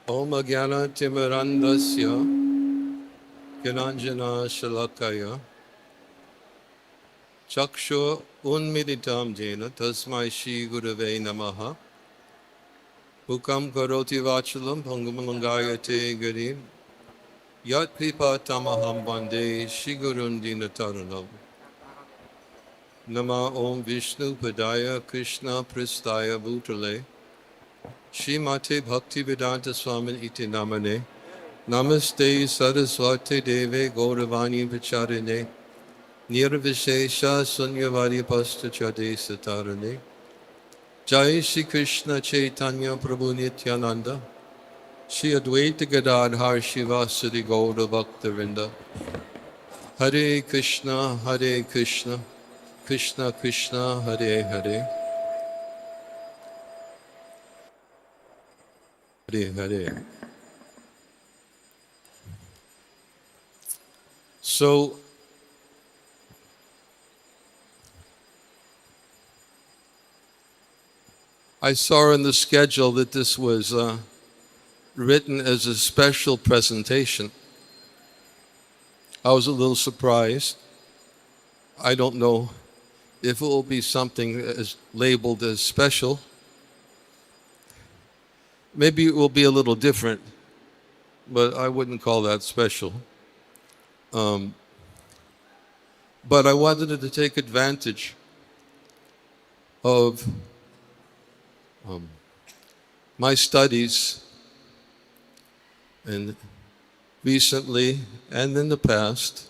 Om Agyana Timirandasya Gyananjana Shalakaya Chakshu Unmilitam Jena Tasmai Shri Gurave Namaha Ukam Karoti Vachalam Pangamangayate Garim Yat Pipa Tamaham Bande Shri Gurundina Taranam Nama Om Vishnu Padaya Krishna Pristaya Bhutale Shri Mate Bhakti Vedanta Swamin Iti Namane Namaste Saraswati Deve Gauravani Vacharine Nirvishesha Sunyavari Pastachade Satarane Jai Shri Krishna Chaitanya Prabhu Nityananda Shri Advaita Gadadhar Shivasadi Gaura Bhaktavinda Hare Krishna Krishna Krishna Hare Hare Hare Hare. So, I saw in the schedule that this was written as a special presentation. I was a little surprised. I don't know if it will be something as labeled as special. Maybe it will be a little different, but I wouldn't call that special. But I wanted to take advantage of my studies, and recently and in the past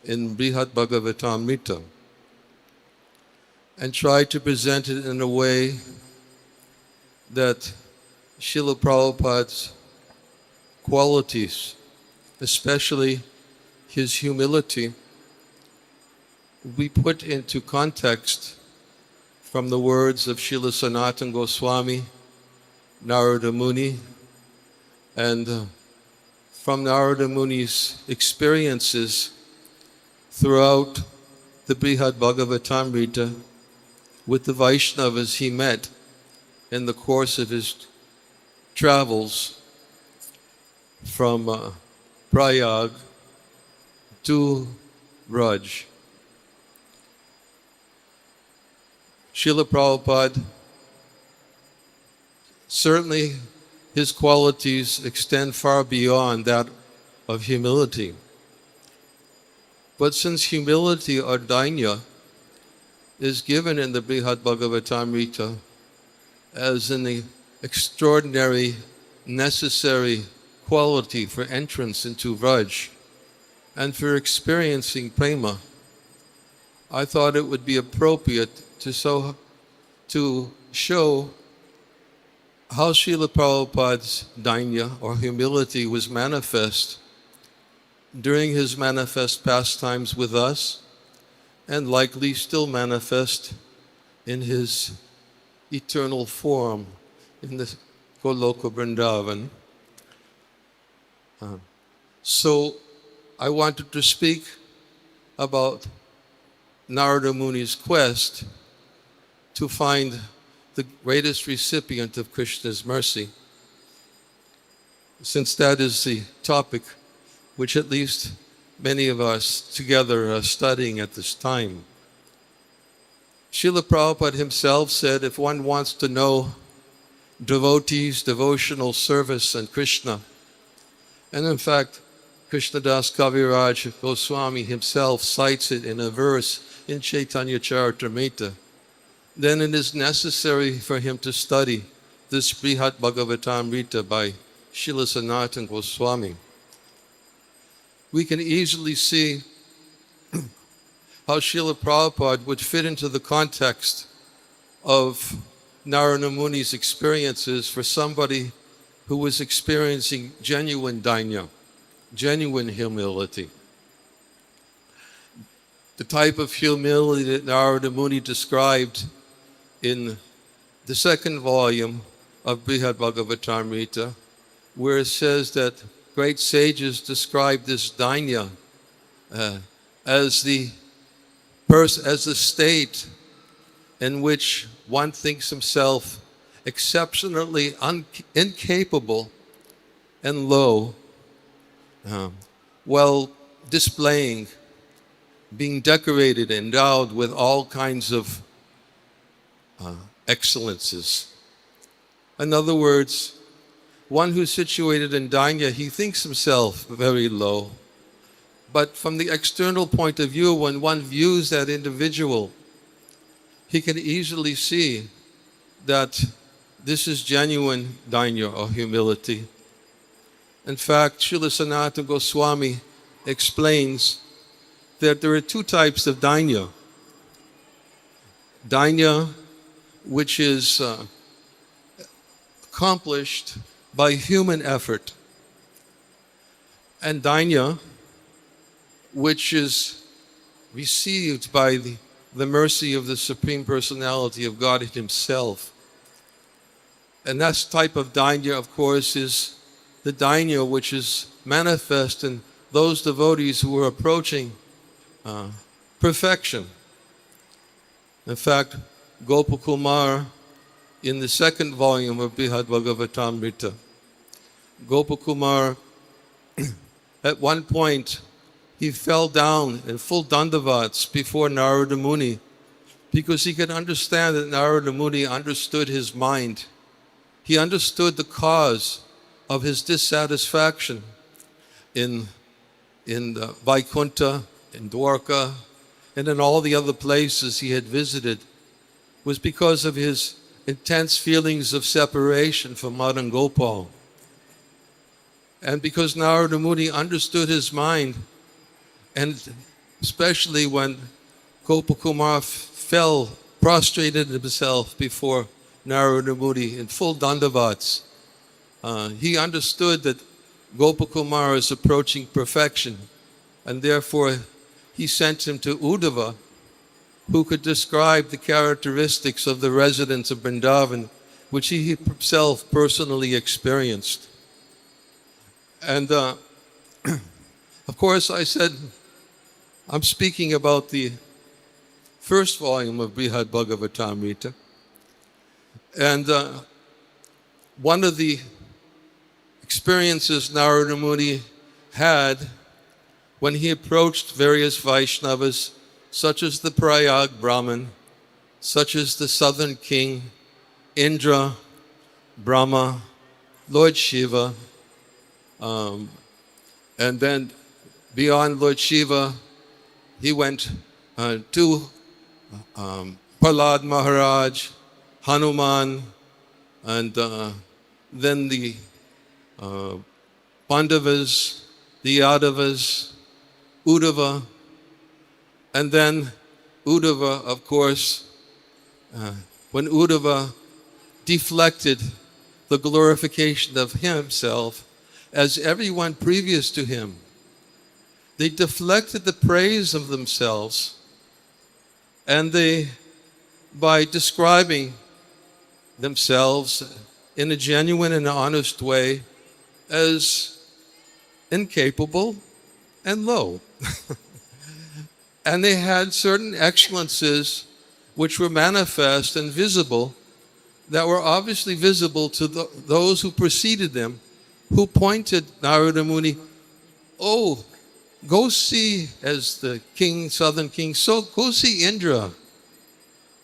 in Brihad Bhagavatamrita, and try to present it in a way that Srila Prabhupada's qualities, especially his humility, we put into context from the words of Srila Sanatana Goswami, Narada Muni, and from Narada Muni's experiences throughout the Brihad Bhagavatamrita with the Vaishnavas he met in the course of his travels from Prayag to Braj. Srila Prabhupada, certainly his qualities extend far beyond that of humility. But since humility or dainya is given in the Brihad Bhagavatamrita as an extraordinary, necessary quality for entrance into Vraj and for experiencing prema, I thought it would be appropriate to show how Srila Prabhupada's dainya or humility was manifest during his manifest pastimes with us, and likely still manifest in his eternal form in the Goloka Vrindavan. So I wanted to speak about Narada Muni's quest to find the greatest recipient of Krishna's mercy, since that is the topic which at least many of us together are studying at this time. Srila Prabhupada himself said, if one wants to know devotees' devotional service and Krishna, and in fact, Krishnadas Kaviraj Goswami himself cites it in a verse in Chaitanya Charitamrita, then it is necessary for him to study this Brihad Bhagavatamrita by Srila Sanatana Goswami. We can easily see how Srila Prabhupada would fit into the context of Narada Muni's experiences for somebody who was experiencing genuine dainya, genuine humility. The type of humility that Narada Muni described in the second volume of Brihad Bhagavatamrita, where it says that great sages describe this dainya as the state in which one thinks himself exceptionally incapable and low, while displaying, being decorated, endowed with all kinds of excellences. In other words, one who's situated in Danya, he thinks himself very low. But from the external point of view, when one views that individual, he can easily see that this is genuine Danya or humility. In fact, Srila Sanatana Goswami explains that there are two types of Danya. Danya, which is accomplished by human effort, and Danya, which is received by the mercy of the Supreme Personality of God Himself. And that type of Danya, of course, is the Danya which is manifest in those devotees who are approaching perfection. In fact, Gopakumar, in the second volume of Brihad Bhagavatamrita, Gopakumar, at one point, he fell down in full dandavats before Narada Muni because he could understand that Narada Muni understood his mind. He understood the cause of his dissatisfaction in Vaikuntha, in Dwarka, and in all the other places he had visited, was because of his intense feelings of separation from Madan Gopal. And because Narada Muni understood his mind, and especially when Gopakumar fell, prostrated himself before Narada Muni in full dandavats, he understood that Gopakumar is approaching perfection, and therefore he sent him to Uddhava, who could describe the characteristics of the residents of Vrindavan, which he himself personally experienced. And of course, I said, I'm speaking about the first volume of Brihad Bhagavatamrita. And one of the experiences Narada Muni had when he approached various Vaishnavas, such as the Prayag Brahmin, such as the southern king, Indra, Brahma, Lord Shiva, and then beyond Lord Shiva, he went to Prahlad Maharaj, Hanuman, and then the Pandavas, the Yadavas, Uddhava, and then Uddhava, of course, when Uddhava deflected the glorification of himself, as everyone previous to him, they deflected the praise of themselves, and they, by describing themselves in a genuine and honest way as incapable and low. And they had certain excellences which were manifest and visible, that were obviously visible to those who preceded them, who pointed Narada Muni, oh, go see, as the king, southern king, so go see Indra.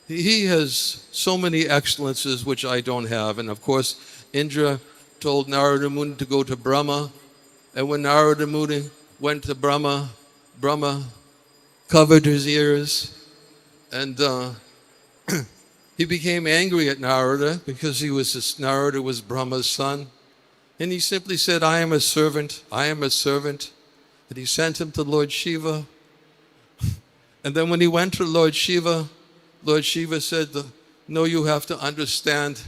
He has so many excellences which I don't have. And of course, Indra told Narada Muni to go to Brahma. And when Narada Muni went to Brahma, Brahma covered his ears. And he became angry at Narada because Narada was Brahma's son. And he simply said, I am a servant, I am a servant. And he sent him to Lord Shiva. And then when he went to Lord Shiva said, no, you have to understand,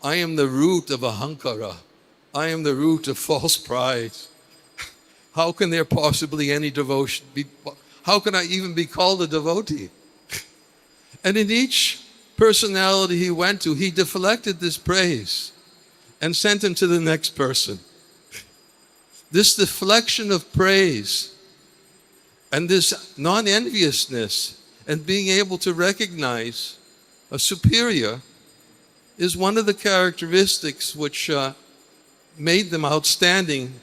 I am the root of ahankara. I am the root of false pride. How can there possibly any devotion be? How can I even be called a devotee? And in each personality he went to, he deflected this praise and sent him to the next person. This deflection of praise and this non-enviousness and being able to recognize a superior is one of the characteristics which made them outstanding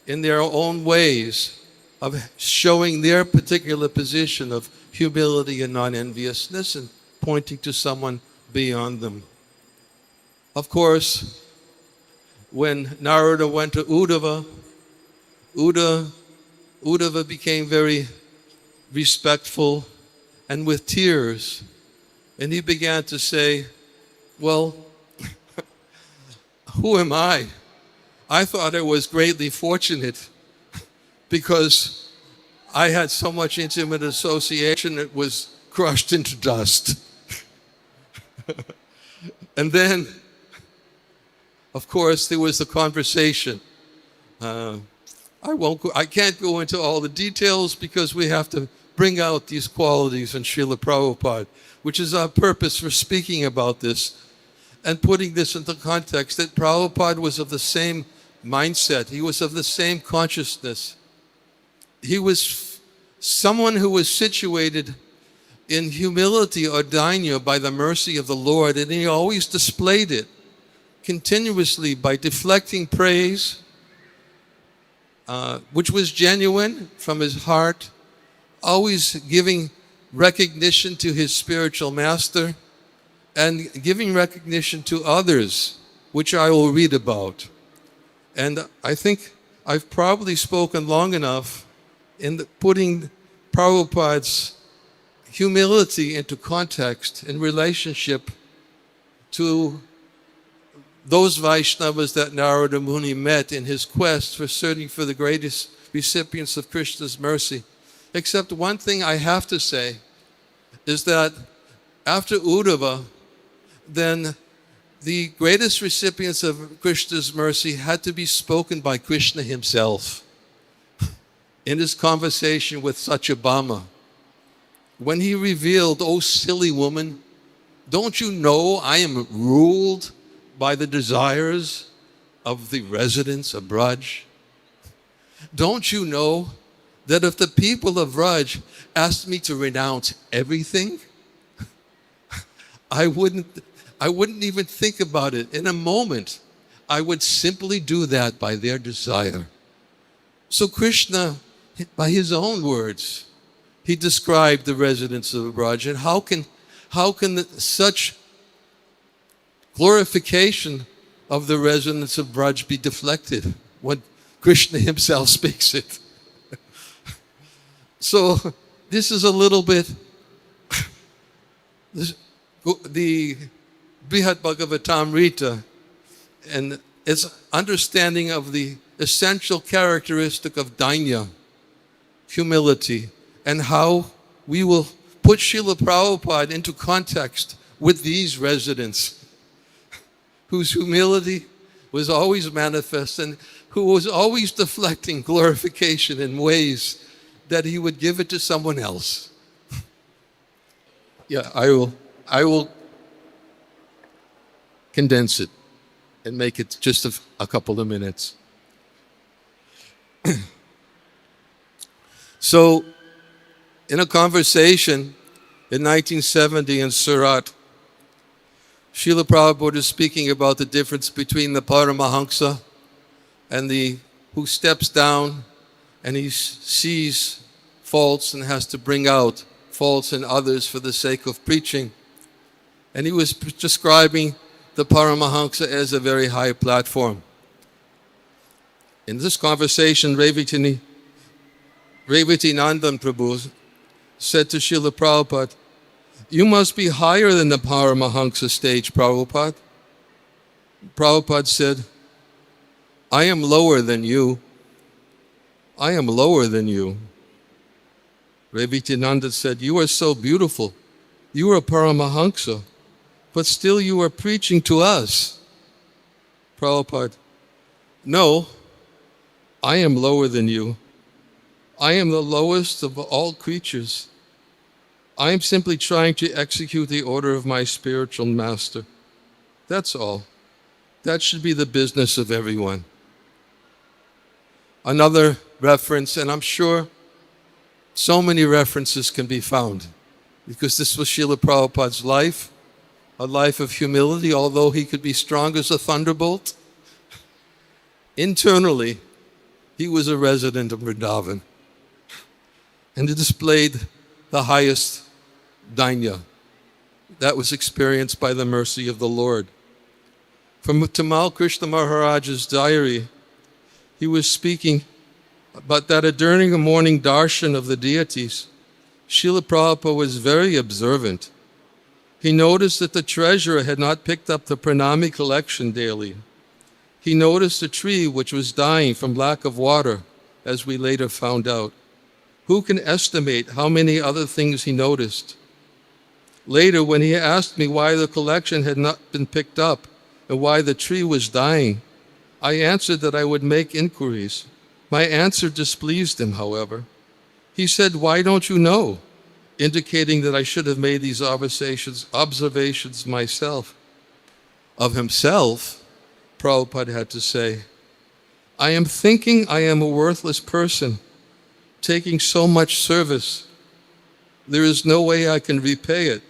in their own ways of showing their particular position of humility and non-enviousness and pointing to someone beyond them. Of course, when Narada went to Uddhava, Uddhava became very respectful and with tears. And he began to say, well, who am I? I thought I was greatly fortunate because I had so much intimate association it was crushed into dust. And then, of course, there was the conversation. I can't go into all the details because we have to bring out these qualities in Srila Prabhupada, which is our purpose for speaking about this and putting this into context, that Prabhupada was of the same mindset. He was of the same consciousness. He was someone who was situated in humility or dainya by the mercy of the Lord, and he always displayed it continuously by deflecting praise, which was genuine from his heart, always giving recognition to his spiritual master and giving recognition to others, which I will read about. And I think I've probably spoken long enough in putting Prabhupada's humility into context in relationship to those Vaishnavas that Narada Muni met in his quest for searching for the greatest recipients of Krishna's mercy. Except one thing I have to say is that after Uddhava, then the greatest recipients of Krishna's mercy had to be spoken by Krishna himself in his conversation with Satyabhama. When he revealed, "Oh silly woman, don't you know I am ruled by the desires of the residents of Braj? Don't you know that if the people of Braj asked me to renounce everything, I wouldn't even think about it. In a moment, I would simply do that by their desire." So Krishna, by his own words, he described the residents of Braj. And how can such glorification of the residents of Braj be deflected when Krishna himself speaks it? So this is a little bit the Brihad Bhagavatamrita and its understanding of the essential characteristic of dainya, humility, and how we will put Srila Prabhupada into context with these residents whose humility was always manifest and who was always deflecting glorification in ways that he would give it to someone else. Yeah, I will condense it and make it just a couple of minutes. So, in a conversation in 1970 in Surat, Srila Prabhupada is speaking about the difference between the Paramahamsa and who steps down and he sees faults and has to bring out faults in others for the sake of preaching. And he was describing the Paramahamsa as a very high platform. In this conversation, Revatinandan Prabhu said to Srila Prabhupada, "You must be higher than the Paramahamsa stage, Prabhupada." Prabhupada said, "I am lower than you. I am lower than you." Revatinandan said, "You are so beautiful. You are a Paramahamsa, but still you are preaching to us." Prabhupada, "No, I am lower than you. I am the lowest of all creatures. I am simply trying to execute the order of my spiritual master. That's all. That should be the business of everyone." Another reference, and I'm sure so many references can be found, because this was Srila Prabhupada's life, a life of humility, although he could be strong as a thunderbolt. Internally, he was a resident of Vrindavan, and he displayed the highest dainya that was experienced by the mercy of the Lord. From Tamal Krishna Maharaj's diary, he was speaking about that during a morning darshan of the deities, Srila Prabhupada was very observant. He noticed that the treasurer had not picked up the pranami collection daily. He noticed a tree which was dying from lack of water, as we later found out. Who can estimate how many other things he noticed? Later, when he asked me why the collection had not been picked up and why the tree was dying, I answered that I would make inquiries. My answer displeased him, however. He said, "Why don't you know?" indicating that I should have made these observations myself. Of himself, Prabhupada had to say, "I am thinking I am a worthless person, taking so much service. There is no way I can repay it.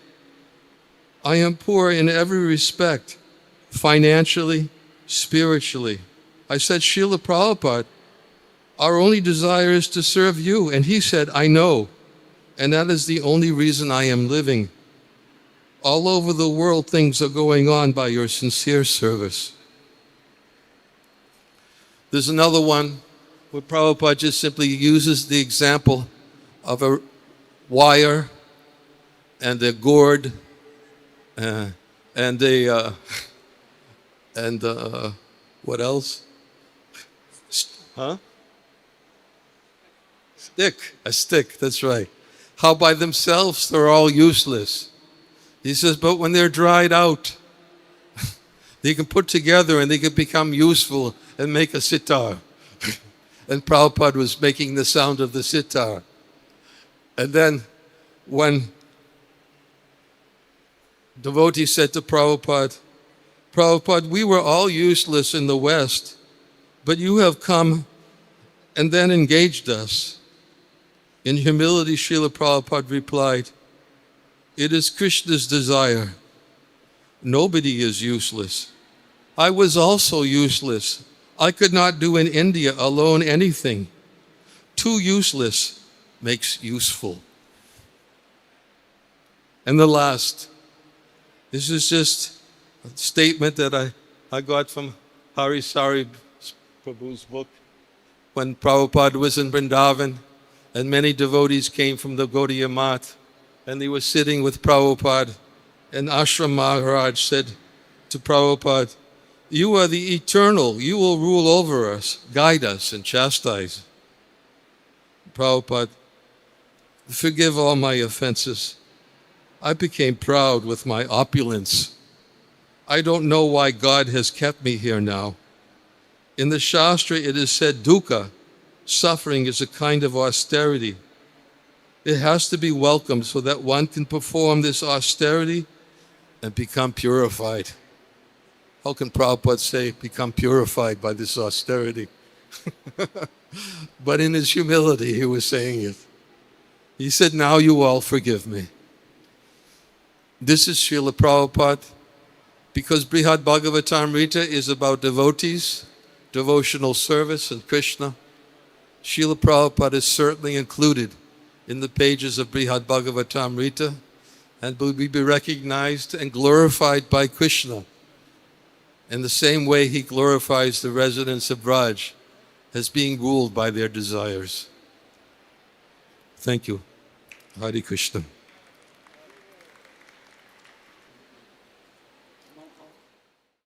I am poor in every respect, financially, spiritually." I said, "Srila Prabhupada, our only desire is to serve you." And he said, "I know, and that is the only reason I am living. All over the world, things are going on by your sincere service." There's another one where Prabhupada just simply uses the example of a wire and a gourd and what else? A stick, that's right. How by themselves they're all useless. He says, but when they're dried out, they can put together and they can become useful and make a sitar. And Prabhupada was making the sound of the sitar. And then when devotee said to Prabhupada, "Prabhupada, we were all useless in the West, but you have come and then engaged us." In humility, Srila Prabhupada replied, "It is Krishna's desire. Nobody is useless. I was also useless. I could not do in India alone anything. Too useless makes useful." And the last, this is just a statement that I got from Hari Sari Prabhu's book. When Prabhupada was in Vrindavan, and many devotees came from the Gaudiya Math, and they were sitting with Prabhupada, and Ashram Maharaj said to Prabhupada, "You are the eternal. You will rule over us, guide us, and chastise." Prabhupada, "Forgive all my offenses. I became proud with my opulence. I don't know why God has kept me here now. In the Shastra it is said dukkha, suffering, is a kind of austerity. It has to be welcomed so that one can perform this austerity and become purified." How can Prabhupada say, become purified by this austerity? But in his humility, he was saying it. He said, "Now you all forgive me." This is Srila Prabhupada. Because Brihad Bhagavatamrita is about devotees, devotional service, and Krishna, Srila Prabhupada is certainly included in the pages of Brihad Bhagavatamrita and will be recognized and glorified by Krishna in the same way he glorifies the residents of Braj as being ruled by their desires. Thank you. Hare Krishna.